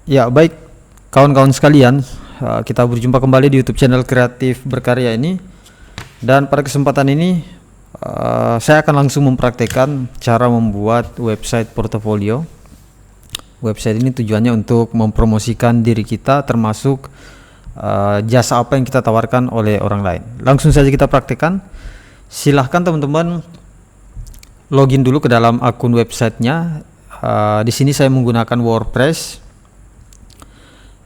Ya, baik kawan-kawan sekalian, kita berjumpa kembali di YouTube channel Kreatif Berkarya ini. Dan pada kesempatan ini saya akan langsung mempraktekkan cara membuat website portofolio. Website ini tujuannya untuk mempromosikan diri kita, termasuk jasa apa yang kita tawarkan oleh orang lain. Langsung saja kita praktekkan. Silahkan teman-teman login dulu ke dalam akun websitenya. Di sini saya menggunakan WordPress.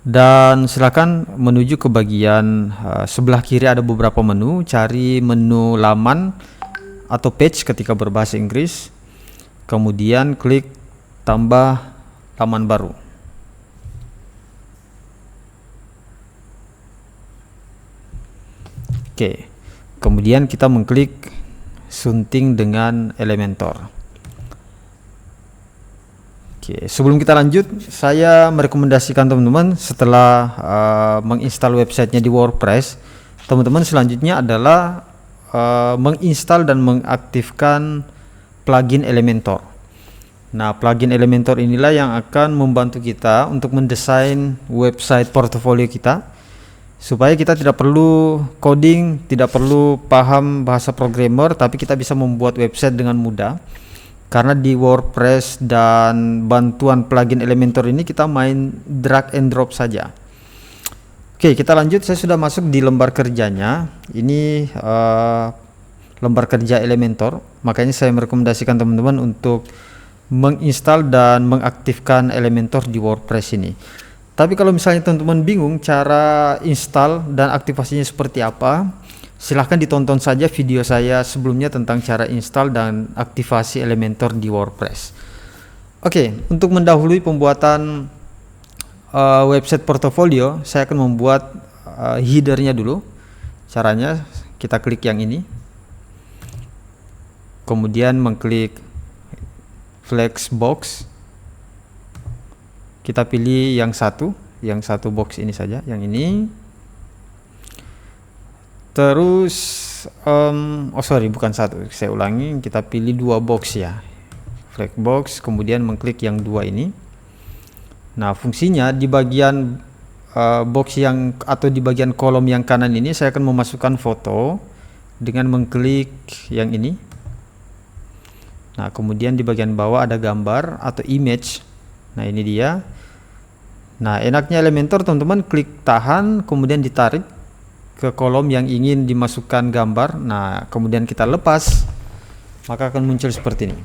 Dan silakan menuju ke bagian sebelah kiri, ada beberapa menu. Cari menu laman atau page ketika berbahasa Inggris, kemudian klik tambah laman baru. Oke, kemudian kita mengklik sunting dengan Elementor. Oke, sebelum kita lanjut, saya merekomendasikan teman-teman setelah menginstal websitenya di WordPress, teman-teman selanjutnya adalah menginstal dan mengaktifkan plugin Elementor. Nah, plugin Elementor inilah yang akan membantu kita untuk mendesain website portofolio kita, supaya kita tidak perlu coding, tidak perlu paham bahasa programmer, tapi kita bisa membuat website dengan mudah. Karena di WordPress dan bantuan plugin Elementor ini kita main drag and drop saja. Oke, kita lanjut. Saya sudah masuk di lembar kerjanya. Ini lembar kerja Elementor. Makanya saya merekomendasikan teman-teman untuk menginstal dan mengaktifkan Elementor di WordPress ini. Tapi kalau misalnya teman-teman bingung cara install dan aktivasinya seperti apa, silahkan ditonton saja video saya sebelumnya tentang cara install dan aktivasi Elementor di WordPress. Oke, untuk mendahului pembuatan website portofolio, saya akan membuat headernya dulu. Caranya kita klik yang ini, kemudian mengklik flex box. Kita pilih yang satu box ini saja, yang ini. Terus bukan satu, saya ulangi, kita pilih dua box ya, flag box, kemudian mengklik yang dua ini. Nah, fungsinya di bagian box yang atau di bagian kolom yang kanan ini saya akan memasukkan foto dengan mengklik yang ini. Nah, kemudian di bagian bawah ada gambar atau image. Nah, ini dia. Nah, enaknya Elementor teman-teman, klik tahan kemudian ditarik ke kolom yang ingin dimasukkan gambar. Nah, kemudian kita lepas, maka akan muncul seperti ini.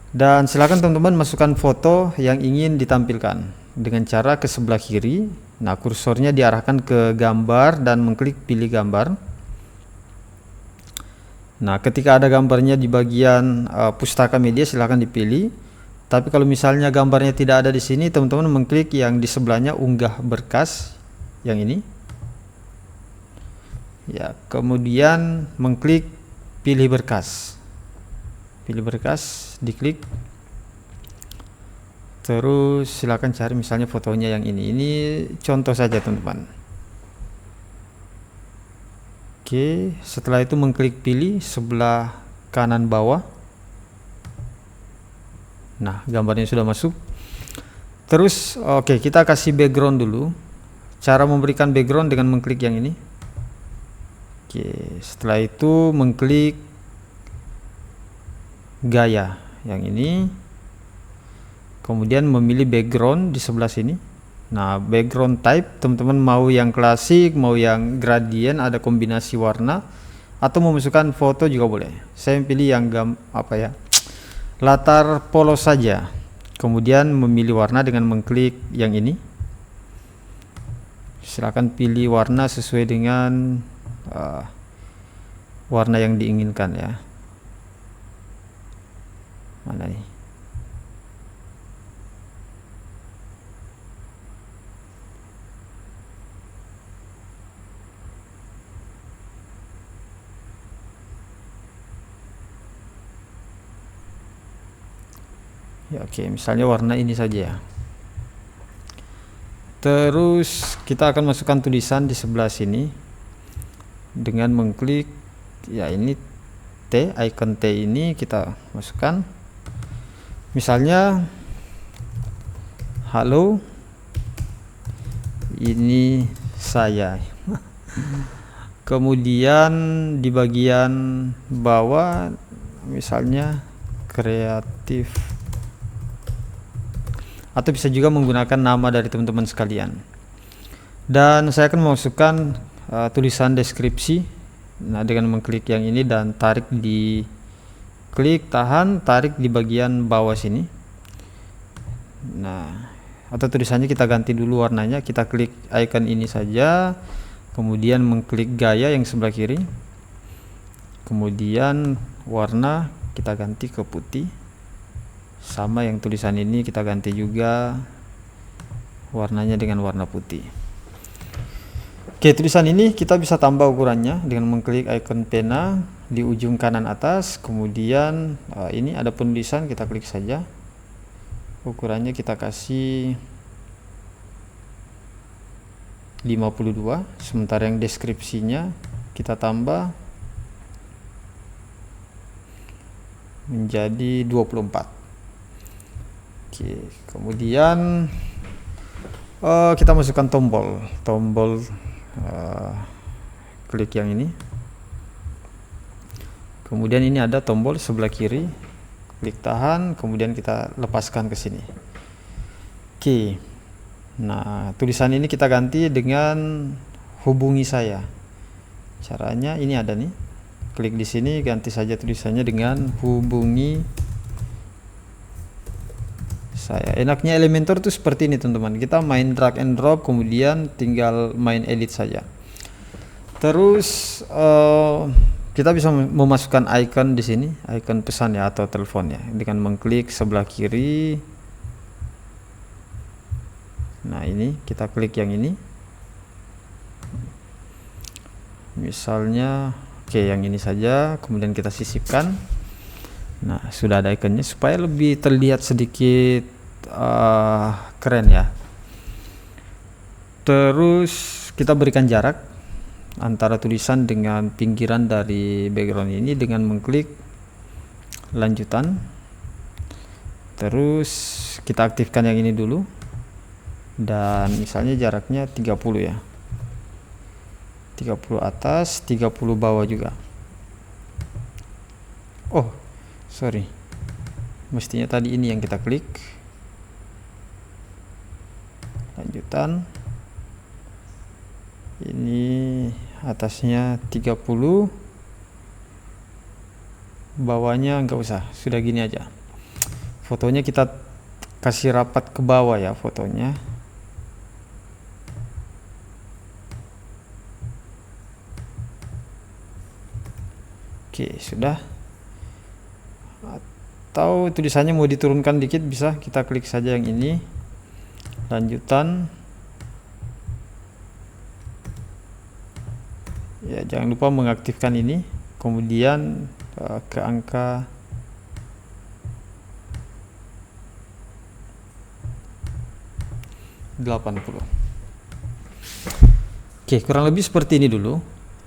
Dan silakan teman-teman masukkan foto yang ingin ditampilkan dengan cara ke sebelah kiri. Nah, kursornya diarahkan ke gambar dan mengklik pilih gambar. Nah, ketika ada gambarnya di bagian pustaka media, silakan dipilih. Tapi kalau misalnya gambarnya tidak ada di sini, teman-teman mengklik yang di sebelahnya unggah berkas, yang ini. Ya, kemudian mengklik pilih berkas. Pilih berkas, diklik. Terus silakan cari misalnya fotonya yang ini. Ini contoh saja, teman-teman. Oke, setelah itu mengklik pilih sebelah kanan bawah. Nah, gambarnya sudah masuk. Terus kita kasih background dulu. Cara memberikan background dengan mengklik yang ini. Oke, setelah itu mengklik gaya yang ini, kemudian memilih background di sebelah sini. Nah, background type teman-teman mau yang klasik, mau yang gradient, ada kombinasi warna, atau memasukkan foto juga boleh. Saya pilih yang latar polos saja. Kemudian memilih warna dengan mengklik yang ini. Silakan pilih warna sesuai dengan warna yang diinginkan ya. Mana nih? Ya, oke, misalnya warna ini saja ya. Terus kita akan masukkan tulisan di sebelah sini dengan mengklik ya ini T, icon T ini kita masukkan. Misalnya halo ini saya. Kemudian di bagian bawah misalnya kreatif, atau bisa juga menggunakan nama dari teman-teman sekalian. Dan saya akan memasukkan tulisan deskripsi. Nah, dengan mengklik yang ini dan tarik di klik, tahan, tarik di bagian bawah sini. Nah, atau tulisannya kita ganti dulu warnanya, kita klik icon ini saja, kemudian mengklik gaya yang sebelah kiri, kemudian warna kita ganti ke putih, sama yang tulisan ini kita ganti juga warnanya dengan warna putih. Oke, tulisan ini kita bisa tambah ukurannya dengan mengklik icon pena di ujung kanan atas, kemudian ini ada penulisan, kita klik saja, ukurannya kita kasih 52, sementara yang deskripsinya kita tambah menjadi 24. Oke, kemudian kita masukkan tombol klik yang ini, kemudian ini ada tombol sebelah kiri, klik tahan, kemudian kita lepaskan ke sini. Oke, nah tulisan ini kita ganti dengan hubungi saya. Caranya ini ada nih, klik di sini, ganti saja tulisannya dengan hubungi saya. Enaknya Elementor tuh seperti ini teman-teman, kita main drag and drop, kemudian tinggal main edit saja. Terus kita bisa memasukkan icon di sini, icon pesan ya atau telepon ya, dengan mengklik sebelah kiri. Nah, ini kita klik yang ini, misalnya oke, yang ini saja, kemudian kita sisipkan. Nah, sudah ada ikonnya supaya lebih terlihat sedikit keren ya. Terus kita berikan jarak antara tulisan dengan pinggiran dari background ini dengan mengklik lanjutan. Terus kita aktifkan yang ini dulu, dan misalnya jaraknya 30 ya, 30 atas, 30 bawah juga. Oh sorry, mestinya tadi ini yang kita klik, lanjutan, ini atasnya 30, bawahnya enggak usah, sudah gini aja. Fotonya kita kasih rapat ke bawah ya fotonya. Oke, sudah. Atau tulisannya mau diturunkan dikit bisa, kita klik saja yang ini, lanjutan ya, jangan lupa mengaktifkan ini, kemudian ke angka 80. Oke, kurang lebih seperti ini dulu.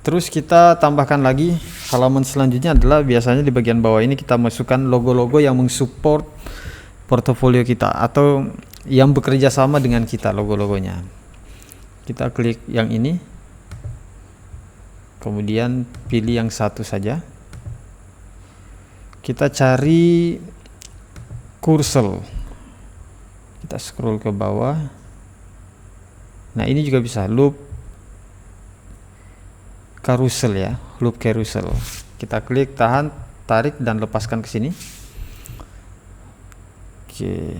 Terus kita tambahkan lagi, halaman selanjutnya adalah biasanya di bagian bawah ini kita masukkan logo-logo yang mensupport portofolio kita atau yang bekerja sama dengan kita, logo-logonya. Kita klik yang ini, kemudian pilih yang satu saja. Kita cari kursor, kita scroll ke bawah. Nah, ini juga bisa loop carousel ya, loop carousel. Kita klik, tahan, tarik dan lepaskan ke sini. Oke.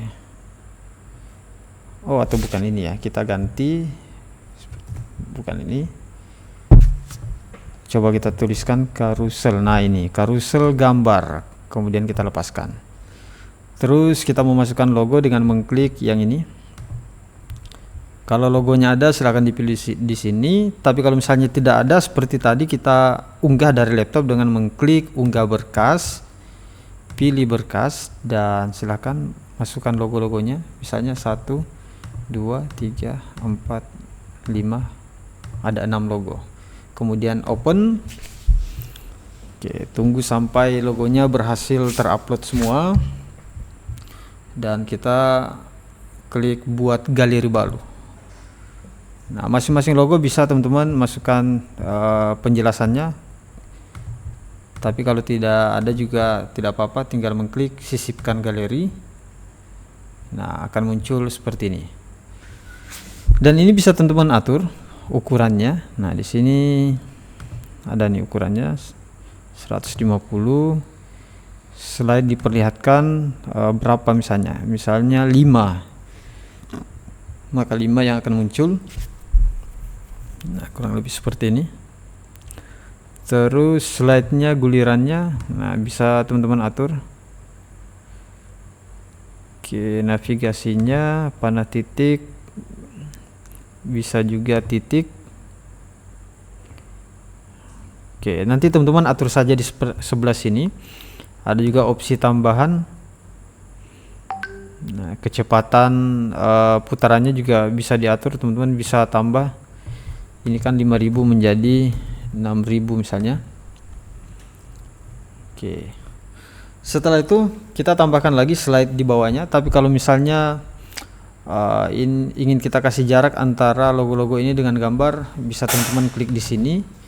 Oh, atau bukan ini ya, kita ganti, bukan ini. Coba kita tuliskan carousel. Nah, ini carousel gambar, kemudian kita lepaskan. Terus kita memasukkan logo dengan mengklik yang ini. Kalau logonya ada silahkan dipilih di sini, tapi kalau misalnya tidak ada seperti tadi, kita unggah dari laptop dengan mengklik unggah berkas, pilih berkas dan silahkan masukkan logo-logonya, misalnya 1, 2, 3, 4, 5, ada 6 logo. Kemudian open. Oke, tunggu sampai logonya berhasil terupload semua dan kita klik buat galeri baru. Nah, masing-masing logo bisa teman-teman masukkan penjelasannya, tapi kalau tidak ada juga tidak apa-apa, tinggal mengklik sisipkan galeri. Nah, akan muncul seperti ini. Dan ini bisa teman-teman atur ukurannya. Nah, di sini ada nih ukurannya 150. Slide diperlihatkan berapa misalnya 5, maka 5 yang akan muncul. Nah, kurang lebih seperti ini. Terus slide-nya, gulirannya, nah bisa teman-teman atur. Oke, navigasinya panah titik, bisa juga titik. Oke, nanti teman-teman atur saja di sebelah sini. Ada juga opsi tambahan. Nah, kecepatan putarannya juga bisa diatur, teman-teman bisa tambah. Ini kan 5.000 menjadi 6.000 misalnya. Oke. Setelah itu kita tambahkan lagi slide di bawahnya. Tapi kalau misalnya ingin kita kasih jarak antara logo-logo ini dengan gambar, bisa teman-teman klik di sini.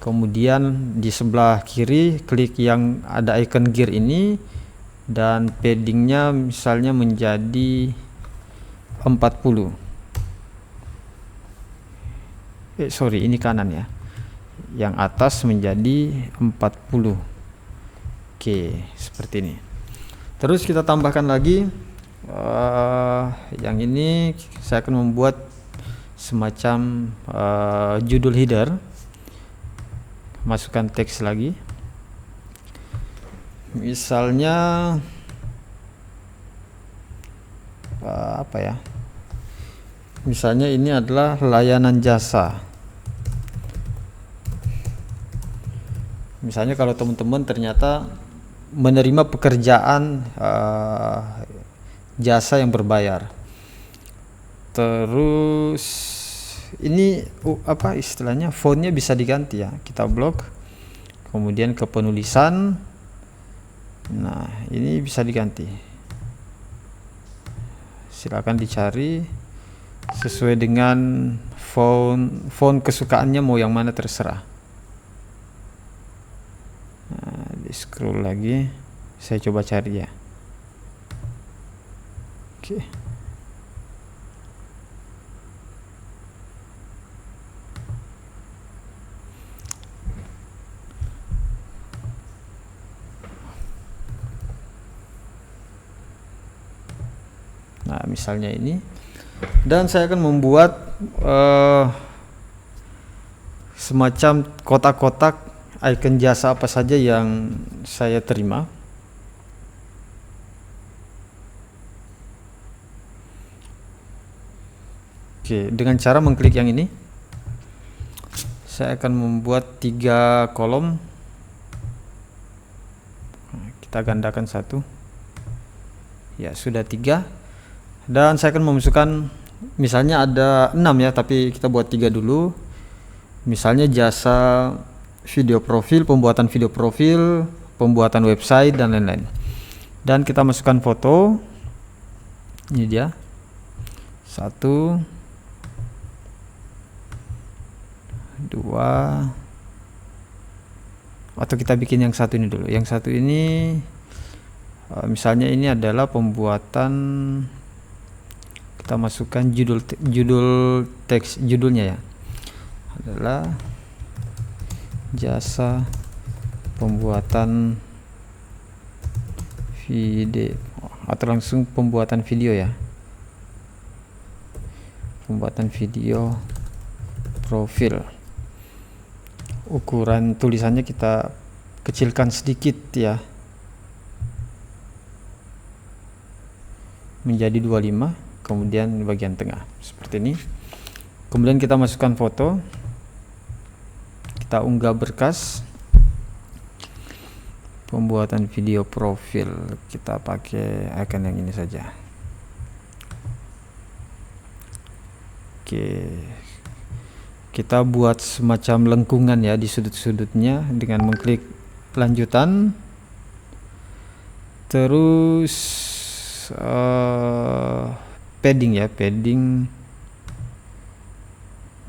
Kemudian di sebelah kiri klik yang ada icon gear ini, dan paddingnya misalnya menjadi 40. Sorry, ini kanan ya. Yang atas menjadi 40. Oke, seperti ini. Terus kita tambahkan lagi yang ini, saya akan membuat semacam judul header. Masukkan teks lagi, misalnya apa ya, misalnya ini adalah layanan jasa. Misalnya kalau teman-teman ternyata menerima pekerjaan jasa yang berbayar, terus ini apa istilahnya, fontnya bisa diganti ya, kita blok. Kemudian ke penulisan, nah ini bisa diganti, silakan dicari sesuai dengan font kesukaannya, mau yang mana terserah. Nah, di scroll lagi, saya coba cari ya. Oke. Nah, misalnya ini, dan saya akan membuat semacam kotak-kotak icon jasa apa saja yang saya terima. Oke, dengan cara mengklik yang ini, saya akan membuat 3 kolom. Kita gandakan 1. Ya, sudah 3. Dan saya akan memasukkan, misalnya ada 6 ya, tapi kita buat 3 dulu. Misalnya jasa video profil, pembuatan video profil, pembuatan website, dan lain-lain. Dan kita masukkan foto. Ini dia. 1, 2, atau kita bikin yang satu ini dulu. Yang satu ini misalnya ini adalah pembuatan, kita masukkan judul teks, judulnya ya adalah jasa pembuatan video, atau langsung pembuatan video ya, pembuatan video profil. Ukuran tulisannya kita kecilkan sedikit ya, menjadi 25. Kemudian bagian tengah seperti ini. Kemudian kita masukkan foto, kita unggah berkas, pembuatan video profil, kita pakai icon yang ini saja. Oke, kita buat semacam lengkungan ya di sudut-sudutnya dengan mengklik lanjutan. Terus padding ya, padding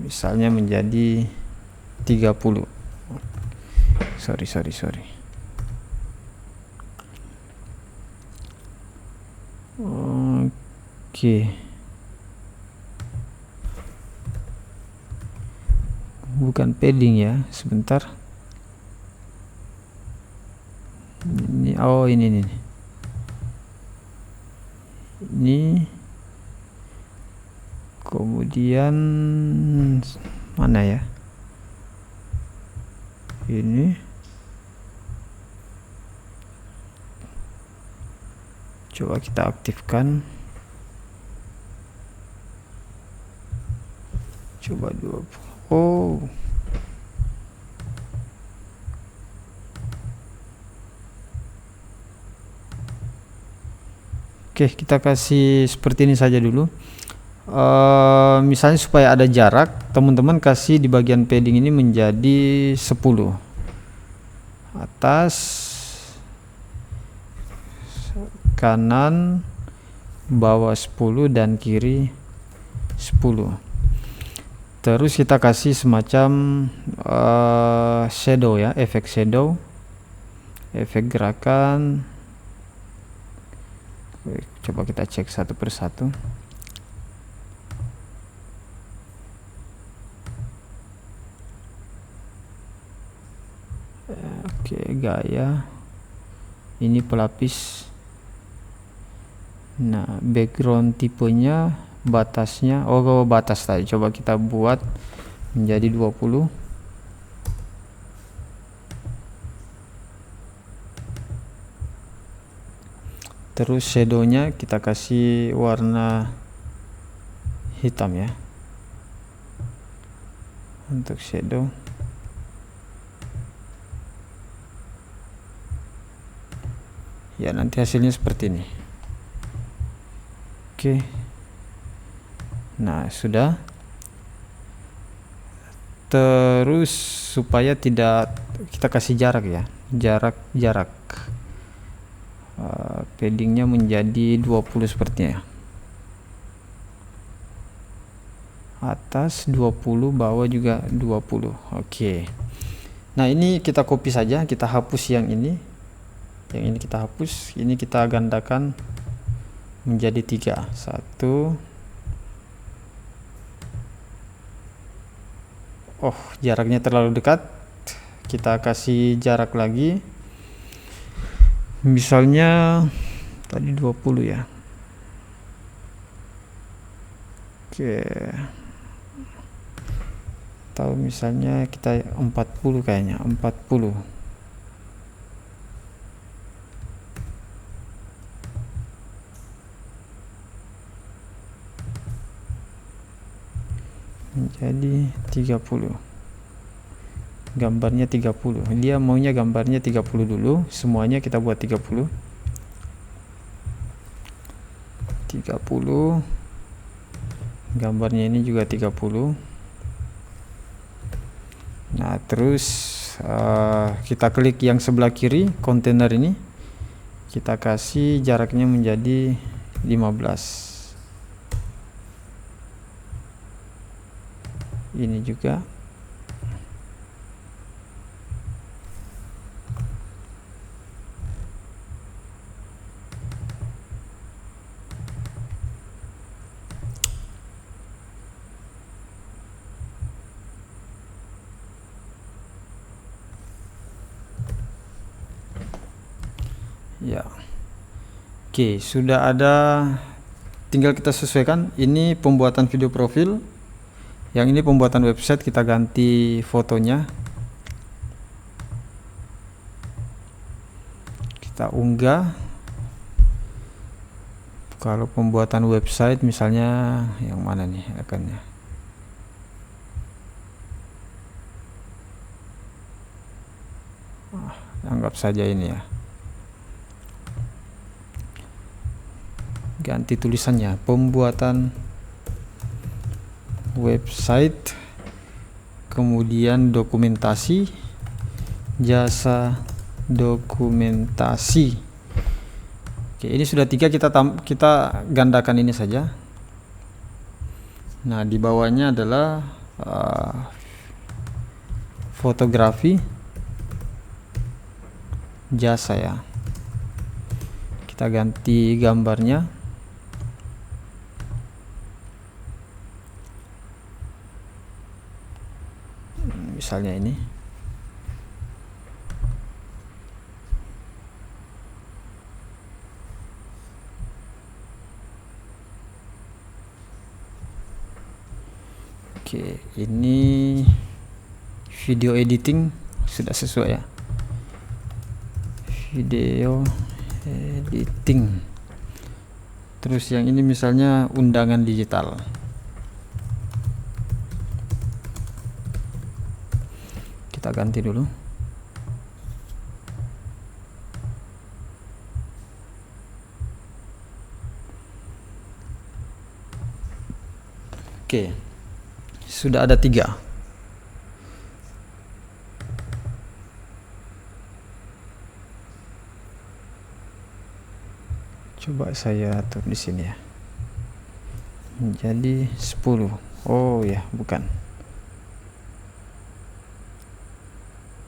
misalnya menjadi 30. Sorry. Oke. Bukan padding ya, sebentar. Ini ini nih. Ini kemudian mana ya? Ini coba kita aktifkan. Coba 20. Oh. Oke, kita kasih seperti ini saja dulu. Misalnya supaya ada jarak, teman-teman kasih di bagian padding ini menjadi 10. Atas, kanan, bawah 10 dan kiri 10. Terus kita kasih semacam shadow ya, efek shadow, efek gerakan. Coba kita cek satu persatu. Oke, gaya. Ini pelapis. Nah, background tipenya, batasnya, batas tadi coba kita buat menjadi 20. Terus shadownya kita kasih warna hitam ya, untuk shadow. Ya, nanti hasilnya seperti ini. Oke. Nah, sudah. Terus supaya tidak, kita kasih jarak ya, jarak paddingnya menjadi 20 sepertinya. Atas 20, bawah juga 20. Oke. Nah, ini kita copy saja, kita hapus yang ini kita hapus, ini kita gandakan menjadi 3. 1. Oh, jaraknya terlalu dekat. Kita kasih jarak lagi. Misalnya tadi 20 ya. Oke. Atau misalnya kita 40 kayaknya, 40. Menjadi 30. Gambarnya 30. Dia maunya gambarnya 30 dulu. Semuanya kita buat 30. 30. Gambarnya ini juga 30. Nah, terus kita klik yang sebelah kiri kontainer ini. Kita kasih jaraknya menjadi 15. Ini juga. Ya. Oke, sudah ada, tinggal kita sesuaikan. Ini pembuatan video profil. Yang ini pembuatan website, kita ganti fotonya. Kita unggah. Kalau pembuatan website misalnya yang mana nih akannya? Anggap saja ini ya. Ganti tulisannya, pembuatan website, kemudian dokumentasi, jasa dokumentasi. Oke, ini sudah 3, kita gandakan ini saja. Nah, di bawahnya adalah fotografi jasa ya. Kita ganti gambarnya. Misalnya ini. Oke, ini video editing sudah sesuai ya. Video editing. Terus yang ini misalnya undangan digital. Kita ganti dulu. Oke, sudah ada 3. Coba saya atur di sini ya. Jadi 10. Oh ya, bukan.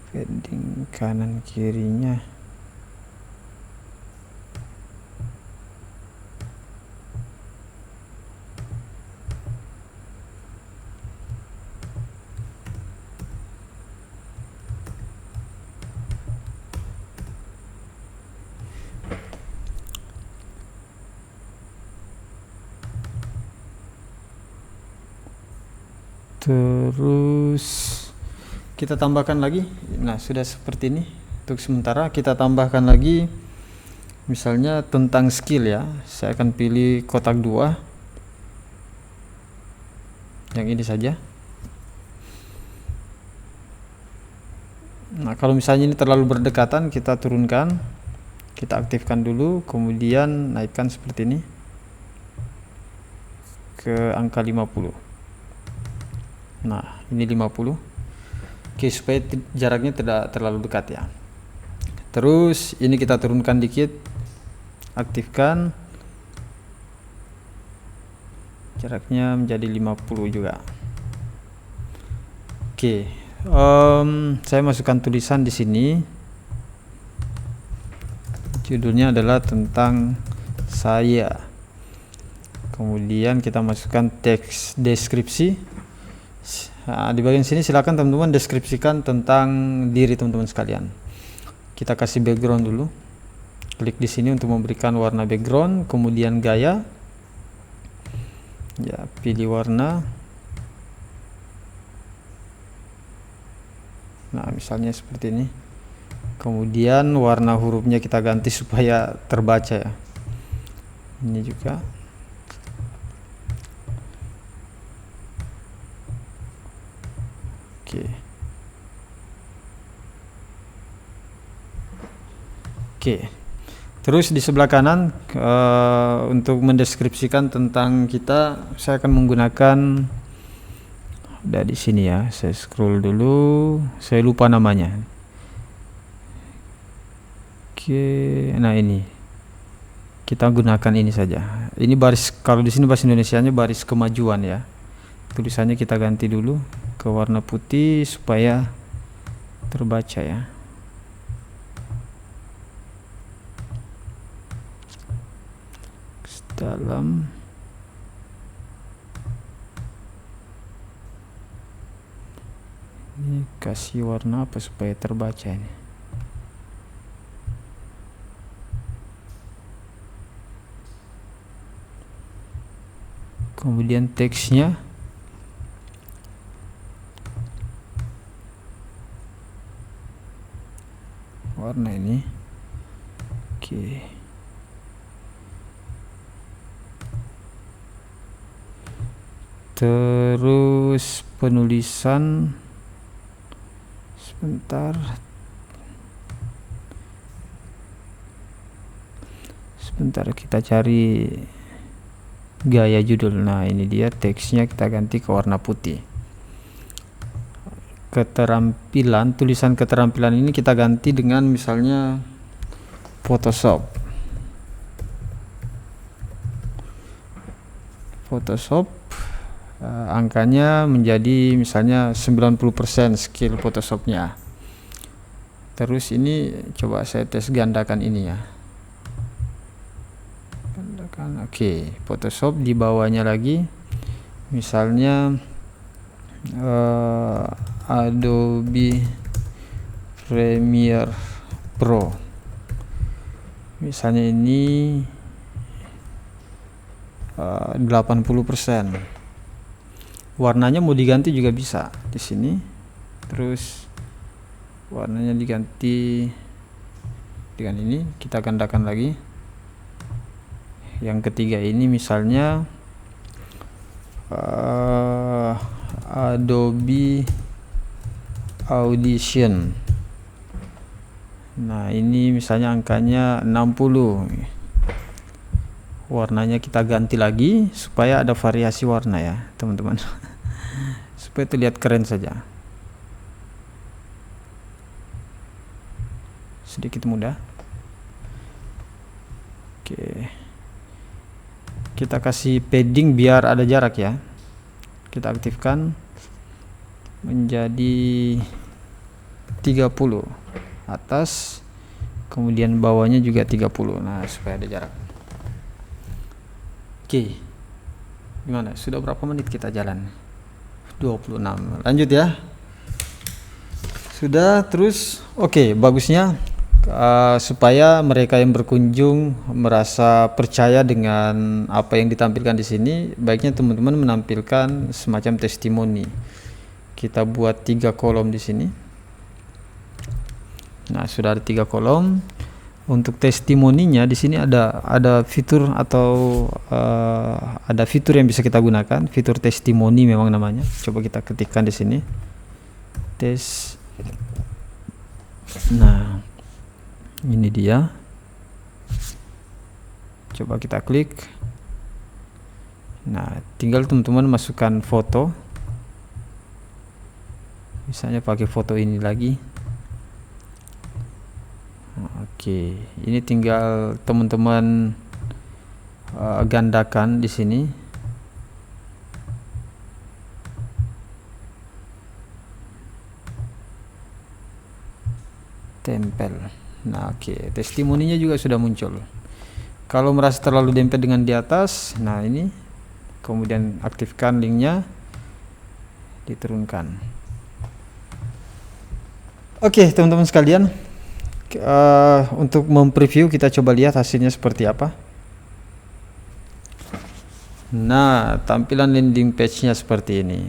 Padding kanan kirinya. Terus kita tambahkan lagi. Nah, sudah seperti ini. Untuk sementara kita tambahkan lagi misalnya tentang skill ya. Saya akan pilih kotak 2. Yang ini saja. Nah, kalau misalnya ini terlalu berdekatan, kita turunkan. Kita aktifkan dulu, kemudian naikkan seperti ini ke angka 50. Nah, ini 50. Oke, supaya jaraknya tidak terlalu dekat ya. Terus ini kita turunkan dikit, aktifkan, jaraknya menjadi 50 juga. Oke, saya masukkan tulisan di sini. Judulnya adalah tentang saya. Kemudian kita masukkan teks deskripsi. Nah, di bagian sini silakan teman-teman deskripsikan tentang diri teman-teman sekalian. Kita kasih background dulu. Klik di sini untuk memberikan warna background, kemudian gaya. Ya, pilih warna. Nah, misalnya seperti ini. Kemudian warna hurufnya kita ganti supaya terbaca ya. Ini juga. Oke. Terus di sebelah kanan untuk mendeskripsikan tentang kita, saya akan menggunakan di sini ya. Saya scroll dulu, saya lupa namanya. Oke, nah ini kita gunakan ini saja. Ini baris, kalau di sini bahasa Indonesianya baris kemajuan ya. Tulisannya kita ganti dulu ke warna putih supaya terbaca ya. Dalam ini kasih warna apa supaya terbaca ini. Kemudian teksnya warna ini. Oke. Terus penulisan, sebentar kita cari gaya judul. Nah, ini dia teksnya, kita ganti ke warna putih. Keterampilan, tulisan keterampilan ini kita ganti dengan misalnya Photoshop. angkanya menjadi misalnya 90% skill Photoshopnya. Terus ini coba saya tes gandakan ini ya, gandakan. Oke, Photoshop di bawahnya lagi misalnya Adobe Premiere Pro, misalnya ini 80%. Warnanya mau diganti juga bisa di sini. Terus warnanya diganti dengan ini, kita gandakan lagi. Yang ketiga ini misalnya Adobe Audition. Nah, ini misalnya angkanya 60. Warnanya kita ganti lagi supaya ada variasi warna ya, teman-teman. Supaya terlihat keren saja. Sedikit mudah. Oke. Kita kasih padding biar ada jarak ya. Kita aktifkan menjadi 30 atas, kemudian bawahnya juga 30. Nah, supaya ada jarak. Oke. Gimana? Sudah berapa menit kita jalan? 26. Lanjut ya. Sudah. Terus oke, bagusnya supaya mereka yang berkunjung merasa percaya dengan apa yang ditampilkan di sini, baiknya teman-teman menampilkan semacam testimoni. Kita buat 3 kolom di sini. Nah, sudah ada 3 kolom. Untuk testimoninya di sini ada fitur atau ada fitur yang bisa kita gunakan, fitur testimoni memang namanya. Coba kita ketikkan di sini. Nah, ini dia. Coba kita klik. Nah, tinggal teman-teman masukkan foto. Misalnya pakai foto ini lagi. Oke, ini tinggal teman-teman gandakan di sini. Tempel. Nah, oke, testimoninya juga sudah muncul. Kalau merasa terlalu dempet dengan di atas, nah ini, kemudian aktifkan linknya, diturunkan. Oke, teman-teman sekalian, untuk mempreview kita coba lihat hasilnya seperti apa. Nah, tampilan landing page-nya seperti ini.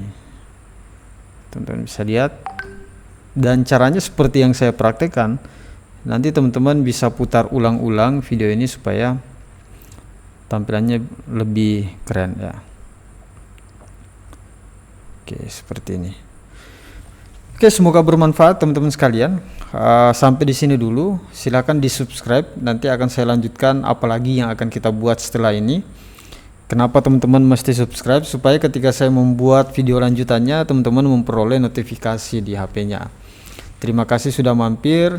Teman-teman bisa lihat. Dan caranya seperti yang saya praktekkan. Nanti teman-teman bisa putar ulang-ulang video ini supaya tampilannya lebih keren ya. Oke, seperti ini. Oke, semoga bermanfaat teman-teman sekalian. Sampai di sini dulu. Silakan di-subscribe. Nanti akan saya lanjutkan apalagi yang akan kita buat setelah ini. Kenapa teman-teman mesti subscribe? Supaya ketika saya membuat video lanjutannya, teman-teman memperoleh notifikasi di HP-nya. Terima kasih sudah mampir.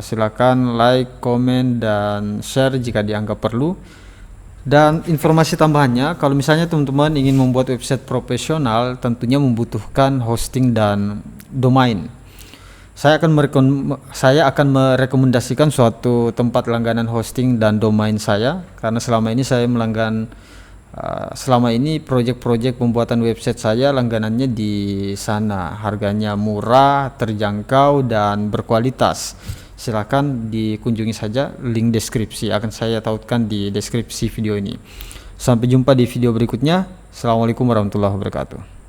Silakan like, komen, dan share jika dianggap perlu. Dan informasi tambahannya, kalau misalnya teman-teman ingin membuat website profesional, tentunya membutuhkan hosting dan domain. Saya akan merekomendasikan suatu tempat langganan hosting dan domain saya, karena selama ini proyek-proyek pembuatan website saya langganannya di sana. Harganya murah, terjangkau, dan berkualitas. Silakan dikunjungi saja, link deskripsi akan saya tautkan di deskripsi video ini. Sampai jumpa di video berikutnya. Assalamualaikum warahmatullahi wabarakatuh.